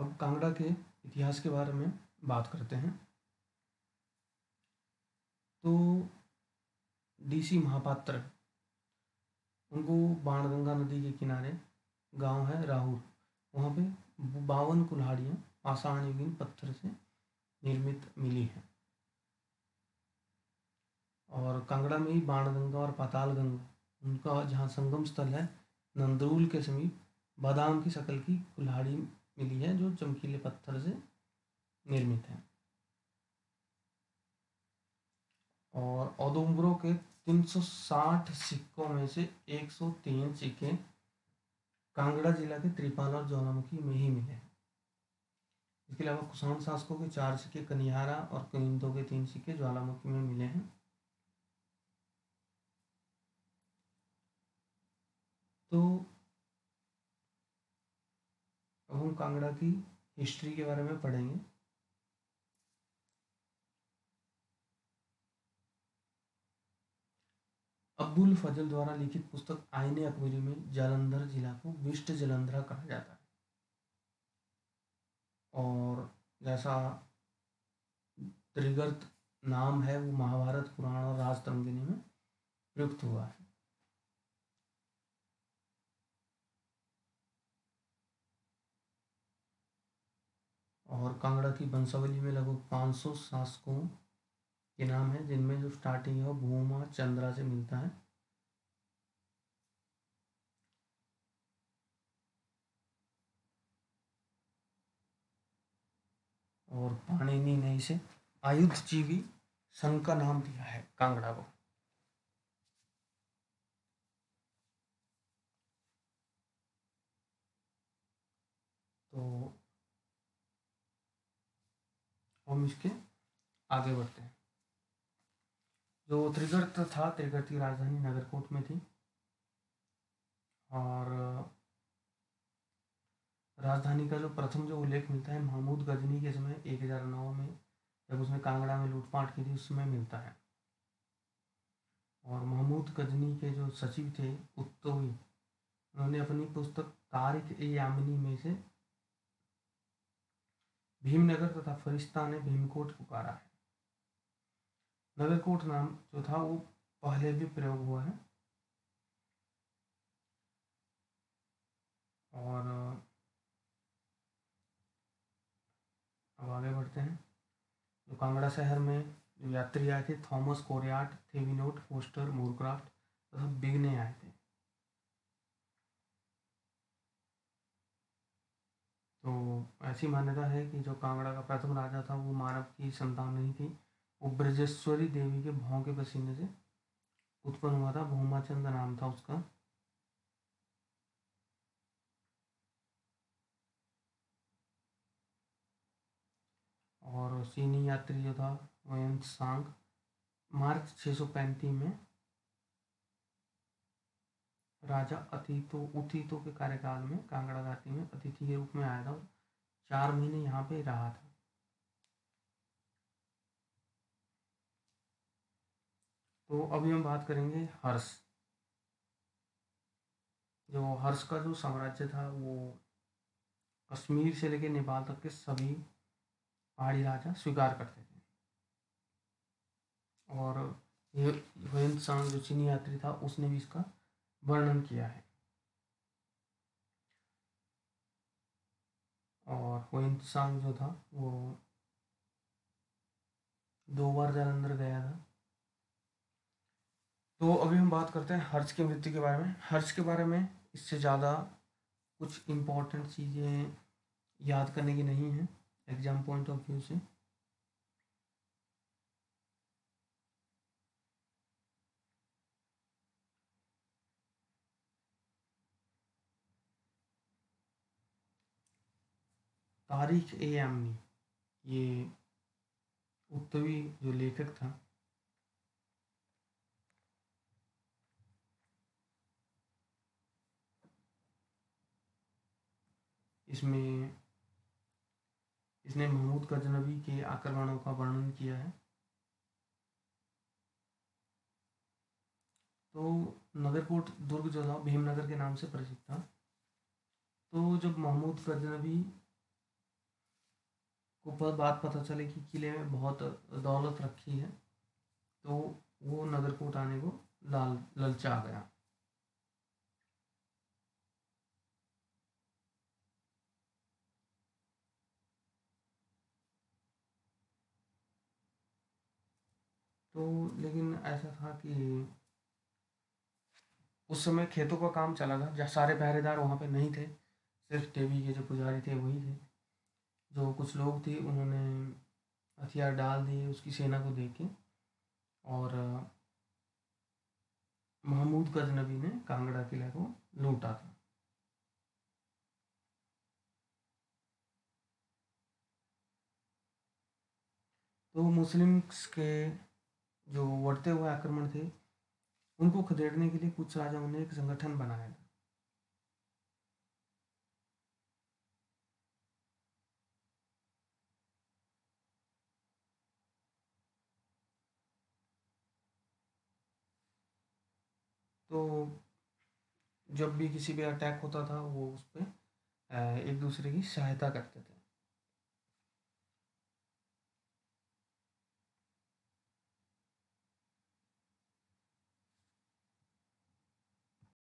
अब कांगड़ा के इतिहास के बारे में बात करते हैं। तो डीसी महापात्र, उनको बाणगंगा नदी के किनारे गांव है राहुल, वहाँ पे 52 कुल्हाड़ियाँ पाषाण युगीन पत्थर से निर्मित मिली हैं। और कांगड़ा में ही बाणगंगा और पातालगंगा उनका जहाँ संगम स्थल है, नंदरूल के समीप बादाम की शक्ल की कुल्हाड़ी मिली है जो चमकीले पत्थर से निर्मित है। और औदुंबरों के 360 सिक्कों में से 103 सिक्के कांगड़ा जिला के त्रिपाल और ज्वालामुखी में ही मिले हैं। इसके अलावा कुषाण शासकों के 4 सिक्के कनिहारा और किंतु के 3 सिक्के ज्वालामुखी में मिले हैं। तो अब हम कांगड़ा की हिस्ट्री के बारे में पढ़ेंगे। अब्बुल फजल द्वारा लिखित पुस्तक आईने अकबरी में जालंधर जिला को विष्ट जलंधरा कहा जाता है। और जैसा त्रिगर्त नाम है वो महाभारत, पुराण और राजतरंगिणी में प्रयुक्त हुआ है। और कांगड़ा की वंशावली में लगभग 500 शासकों के नाम है, जिनमें जो स्टार्टिंग है वो भूमा चंद्रा से मिलता है। और पाणिनि ने इसे आयुधजीवी संघ का नाम दिया है कांगड़ा को। तो हम इसके आगे बढ़ते हैं। जो त्रिगर्त था, त्रिगर्त की राजधानी नगरकोट में थी। और राजधानी का जो प्रथम जो उल्लेख मिलता है महमूद गजनी के समय 1009 में, जब उसने कांगड़ा में लूटपाट की थी, उस समय मिलता है। और महमूद गजनी के जो सचिव थे उत्तोई, उन्होंने अपनी पुस्तक तारिख ए यामिनी में से भीमनगर तथा फरिश्ता ने भीमकोट पुकारा है। नगरकोट नाम जो था वो पहले भी प्रयोग हुआ है। और अब आगे बढ़ते हैं। जो कांगड़ा शहर में जो यात्री आए थे, थॉमस कोरियाट, थेविनोट, फोस्टर, मूरक्राफ्ट तथा बिगने आए थे। तो ऐसी मान्यता है कि जो कांगड़ा का प्रथम राजा था वो मानव की संतान नहीं थी, वो ब्रजेश्वरी देवी के भौं के पसीने से उत्पन्न हुआ था। भूमाचंद नाम था उसका। और चीनी यात्री जो था वयंत सांग, मार्च 635 में राजा उथितो के कार्यकाल में कांगड़ा घाटी में अतिथि के रूप में आया था और 4 महीने यहाँ पे रहा था। तो अभी हम बात करेंगे हर्ष। जो हर्ष का जो साम्राज्य था वो कश्मीर से लेकर नेपाल तक के सभी पहाड़ी राजा स्वीकार करते थे। और ये ह्वेन सांग जो चीनी यात्री था उसने भी इसका वर्णन किया है। और ह्वेन सांग जो था वो 2 बार जालंधर गया था। तो अभी हम बात करते हैं हर्ष की मृत्यु के बारे में। हर्ष के बारे में इससे ज़्यादा कुछ इम्पोर्टेंट चीज़ें याद करने की नहीं है एग्जाम पॉइंट ऑफ व्यू से। तारिख ए यामिनी, ये उत्तवी जो लेखक था, इसमें इसने महमूद गजनवी के आक्रमणों का वर्णन किया है। तो नगरकोट दुर्ग जो था भीमनगर के नाम से प्रसिद्ध था। तो जब महमूद गजनवी को बात पता चले कि किले में बहुत दौलत रखी है, तो वो नगरकोट आने को ललचा गया। तो लेकिन ऐसा था कि उस समय खेतों का काम चला था, जहाँ सारे पहरेदार वहाँ पे नहीं थे, सिर्फ देवी के जो पुजारी थे वही थे। जो कुछ लोग थे उन्होंने हथियार डाल दिए उसकी सेना को देख के, और महमूद गजनबी ने कांगड़ा किला को लूटा था। तो मुस्लिम्स के जो बढ़ते हुए आक्रमण थे उनको खदेड़ने के लिए कुछ राजाओं ने एक संगठन बनाया था। तो जब भी किसी पे अटैक होता था वो उस पे एक दूसरे की सहायता करते थे।